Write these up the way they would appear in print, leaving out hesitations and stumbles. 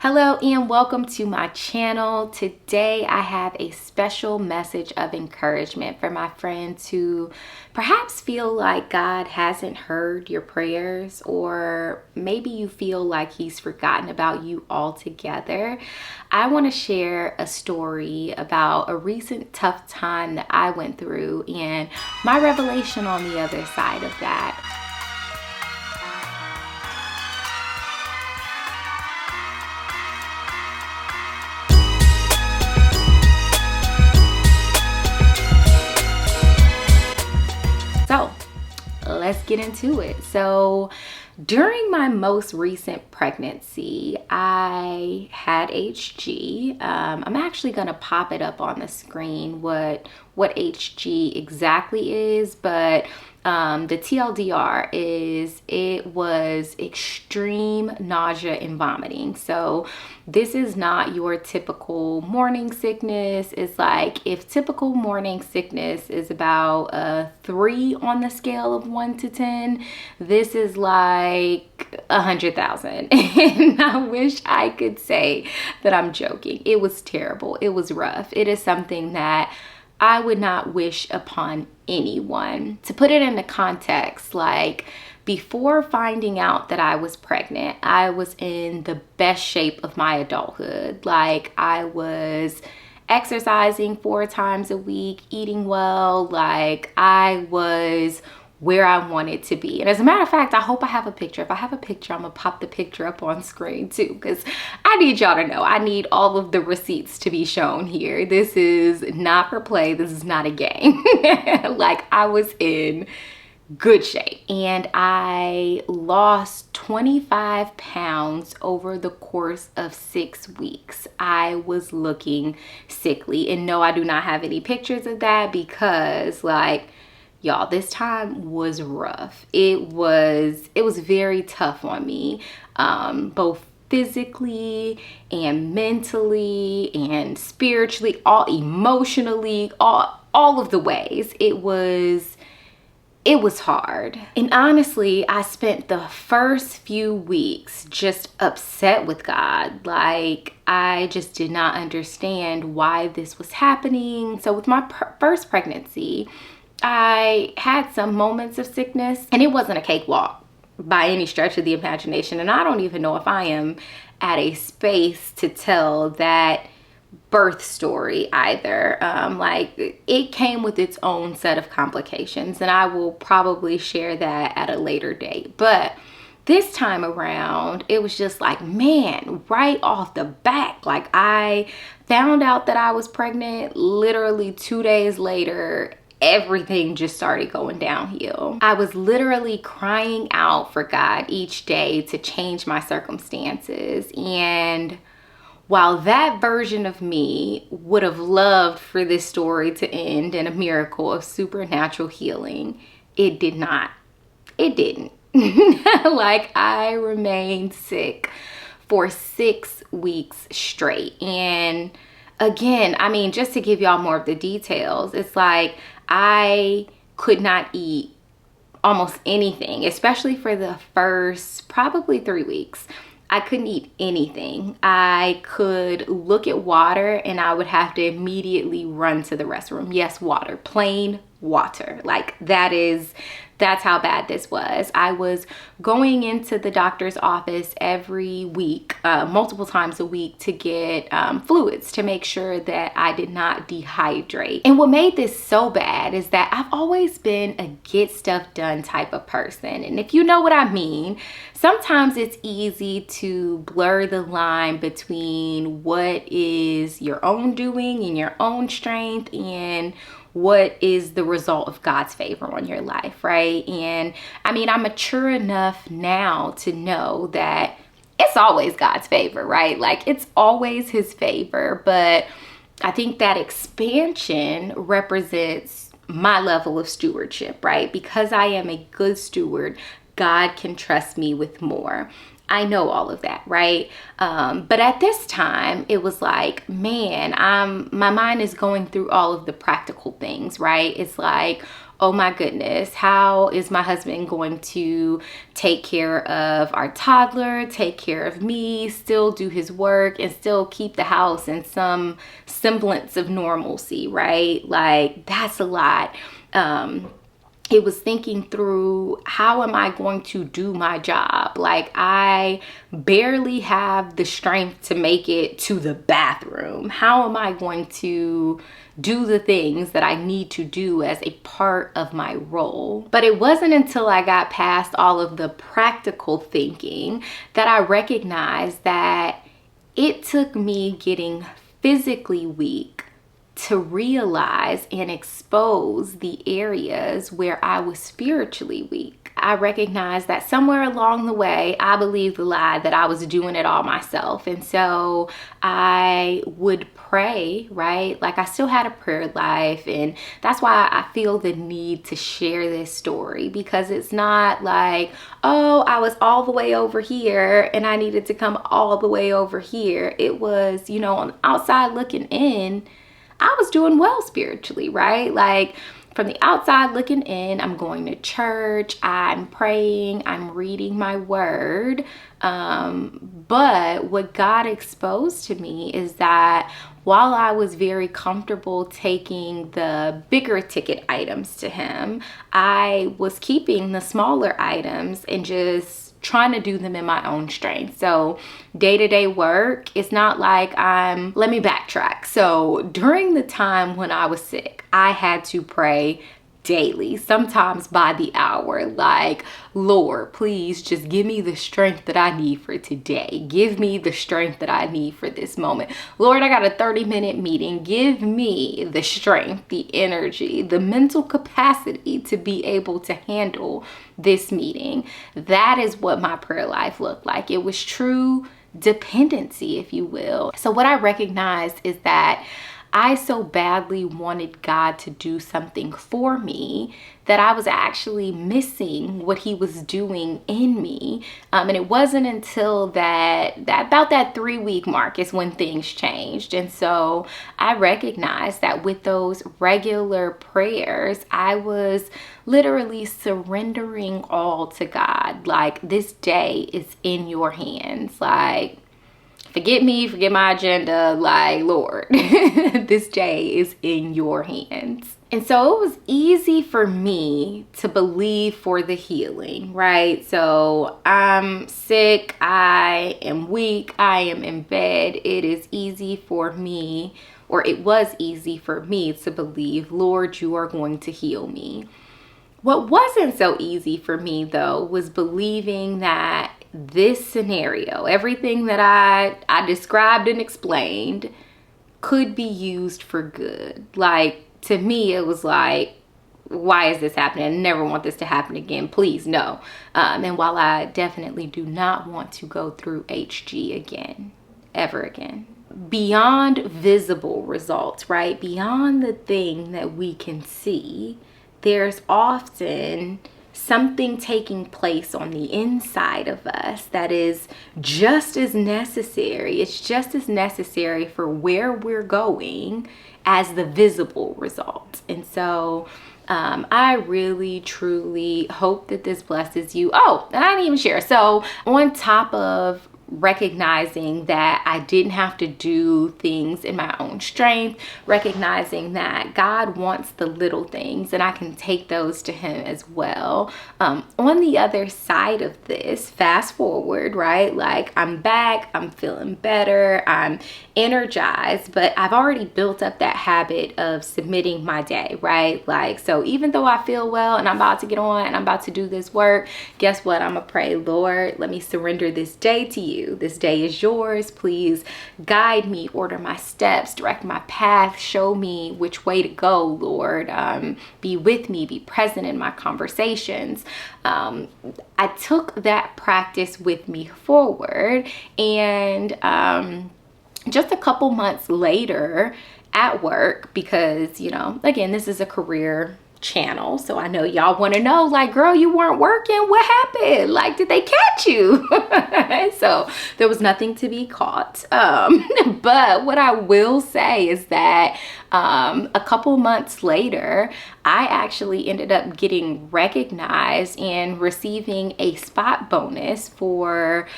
Hello and welcome to my channel. Today I have a special message of encouragement for my friends who perhaps feel like God hasn't heard your prayers, or maybe you feel like he's forgotten about you altogether. I want to share a story about a recent tough time that I went through and my revelation on the other side of that. So let's get into it. So during my most recent pregnancy, I had HG. I'm actually gonna pop it up on the screen what HG exactly is, but the TLDR is it was extreme nausea and vomiting. So this is not your typical morning sickness. It's like if typical morning sickness is about a 3 on the scale of 1 to 10, this is like 100,000. And I wish I could say that I'm joking. It was terrible. It was rough. It is something that I would not wish upon anyone. To put it into context, like before finding out that I was pregnant, I was in the best shape of my adulthood. Like I was exercising 4 times a week, eating well, like I was where I wanted to be. And as a matter of fact, I hope I have a picture. If I have a picture, I'm gonna pop the picture up on screen too, because I need y'all to know. I need all of the receipts to be shown here. This is not for play. This is not a game. Like I was in good shape. And I lost 25 pounds over the course of 6 weeks. I was looking sickly. And no, I do not have any pictures of that because like, y'all, this time was rough. It was very tough on me, both physically and mentally and spiritually, all emotionally, all of the ways. It was hard. And honestly, I spent the first few weeks just upset with God. Like I just did not understand why this was happening. So with my first pregnancy, I had some moments of sickness, and it wasn't a cakewalk by any stretch of the imagination. And I don't even know if I am at a space to tell that birth story either. Like it came with its own set of complications, and I will probably share that at a later date. But this time around, it was just like, man, right off the back, like I found out that I was pregnant. Literally 2 days later, everything just started going downhill. I was literally crying out for God each day to change my circumstances. And while that version of me would have loved for this story to end in a miracle of supernatural healing, it did not. It didn't. Like I remained sick for 6 weeks straight. And again, I mean, just to give y'all more of the details, it's like I could not eat almost anything, especially for the first probably 3 weeks. I couldn't eat anything. I could look at water and I would have to immediately run to the restroom. Yes, water, plain water. Like that's how bad this was. I was going into the doctor's office every week, multiple times a week, to get fluids to make sure that I did not dehydrate. And what made this so bad is that I've always been a get stuff done type of person. And if you know what I mean, sometimes it's easy to blur the line between what is your own doing and your own strength and what is the result of God's favor on your life, right? And I mean, I'm mature enough now to know that it's always God's favor, right? Like it's always his favor. But I think that expansion represents my level of stewardship, right? Because I am a good steward, God can trust me with more. I know all of that, right? But at this time, it was like, man, my mind is going through all of the practical things, right? It's like, oh my goodness, how is my husband going to take care of our toddler, take care of me, still do his work, and still keep the house in some semblance of normalcy, right? Like, that's a lot. It was thinking through, how am I going to do my job? Like, I barely have the strength to make it to the bathroom. How am I going to do the things that I need to do as a part of my role? But it wasn't until I got past all of the practical thinking that I recognized that it took me getting physically weak to realize and expose the areas where I was spiritually weak. I recognized that somewhere along the way, I believed the lie that I was doing it all myself. And so I would pray, right? Like, I still had a prayer life. And that's why I feel the need to share this story, because it's not like, oh, I was all the way over here and I needed to come all the way over here. It was, on the outside looking in, I was doing well spiritually, right? Like, from the outside looking in, I'm going to church, I'm praying, I'm reading my word. But what God exposed to me is that while I was very comfortable taking the bigger ticket items to Him, I was keeping the smaller items and just trying to do them in my own strength. So day-to-day work, it's not like let me backtrack. So during the time when I was sick, I had to pray daily, sometimes by the hour, like, Lord, please just give me the strength that I need for today. Give me the strength that I need for this moment. Lord, I got a 30-minute meeting. Give me the strength, the energy, the mental capacity to be able to handle this meeting. That is what my prayer life looked like. It was true dependency, if you will. So what I recognized is that I so badly wanted God to do something for me that I was actually missing what He was doing in me. And it wasn't until that about that 3-week mark is when things changed. And so I recognized that with those regular prayers, I was literally surrendering all to God. Like, this day is in your hands. Like, forget me, forget my agenda, like, Lord, this day is in your hands. And so it was easy for me to believe for the healing, right? So I'm sick, I am weak, I am in bed. It is easy for me, or it was easy for me to believe, Lord, you are going to heal me. What wasn't so easy for me, though, was believing that this scenario, everything that I described and explained, could be used for good. Like, to me, it was like, why is this happening? I never want this to happen again. Please, no. And while I definitely do not want to go through HG again, ever again, beyond visible results, right? Beyond the thing that we can see, there's often something taking place on the inside of us that is just as necessary. It's just as necessary for where we're going as the visible result. And so I really, truly hope that this blesses you. Oh, and I didn't even share. So on top of recognizing that I didn't have to do things in my own strength, recognizing that God wants the little things and I can take those to Him as well. On the other side of this, fast forward, right? Like, I'm back, I'm feeling better, I'm energized, but I've already built up that habit of submitting my day, right? Like, so even though I feel well and I'm about to get on and I'm about to do this work, guess what? I'm gonna pray, Lord, let me surrender this day to you. This day is yours. Please guide me, order my steps, direct my path, show me which way to go, Lord. Be with me, be present in my conversations. I took that practice with me forward, and just a couple months later at work, because, again, this is a career channel. So I know y'all want to know, like, girl, you weren't working. What happened? Like, did they catch you? So there was nothing to be caught. But what I will say is that a couple months later, I actually ended up getting recognized and receiving a spot bonus for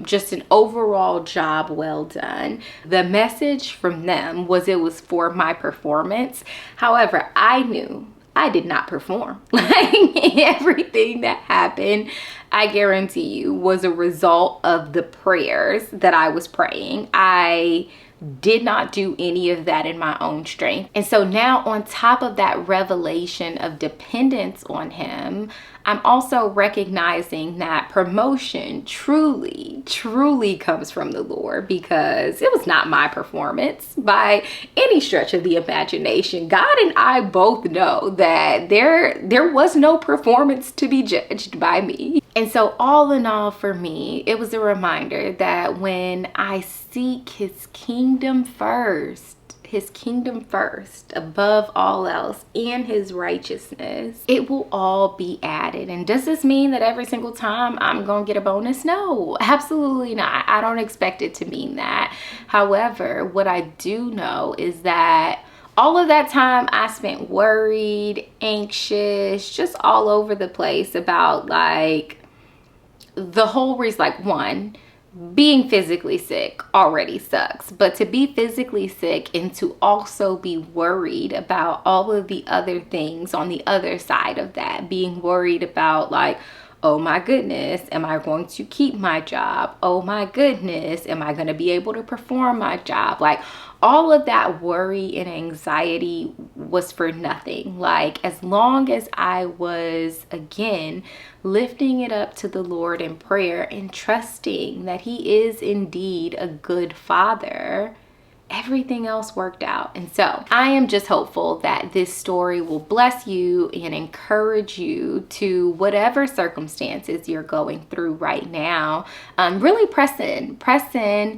just an overall job well done. The message from them was it was for my performance. However, I knew I did not perform. Like, everything that happened, I guarantee you, was a result of the prayers that I was praying. I did not do any of that in my own strength. And so now, on top of that revelation of dependence on him, I'm also recognizing that promotion truly comes from the Lord, because it was not my performance by any stretch of the imagination. God and I both know that there was no performance to be judged by me. And so all in all, for me, it was a reminder that when I seek his kingdom first above all else, and his righteousness, it will all be added. And does this mean that every single time I'm gonna get a bonus? No, absolutely not. I don't expect it to mean that. However, what I do know is that all of that time I spent worried, anxious, just all over the place about, like, the whole reason, like, one, being physically sick already sucks, but to be physically sick and to also be worried about all of the other things on the other side of that, being worried about, like, oh my goodness, am I going to keep my job? Oh my goodness, am I going to be able to perform my job? Like, all of that worry and anxiety was for nothing. Like, as long as I was, again, lifting it up to the Lord in prayer and trusting that he is indeed a good father, everything else worked out. And so I am just hopeful that this story will bless you and encourage you to whatever circumstances you're going through right now. Really press in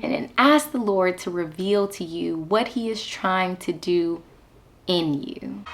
and ask the Lord to reveal to you what he is trying to do in you.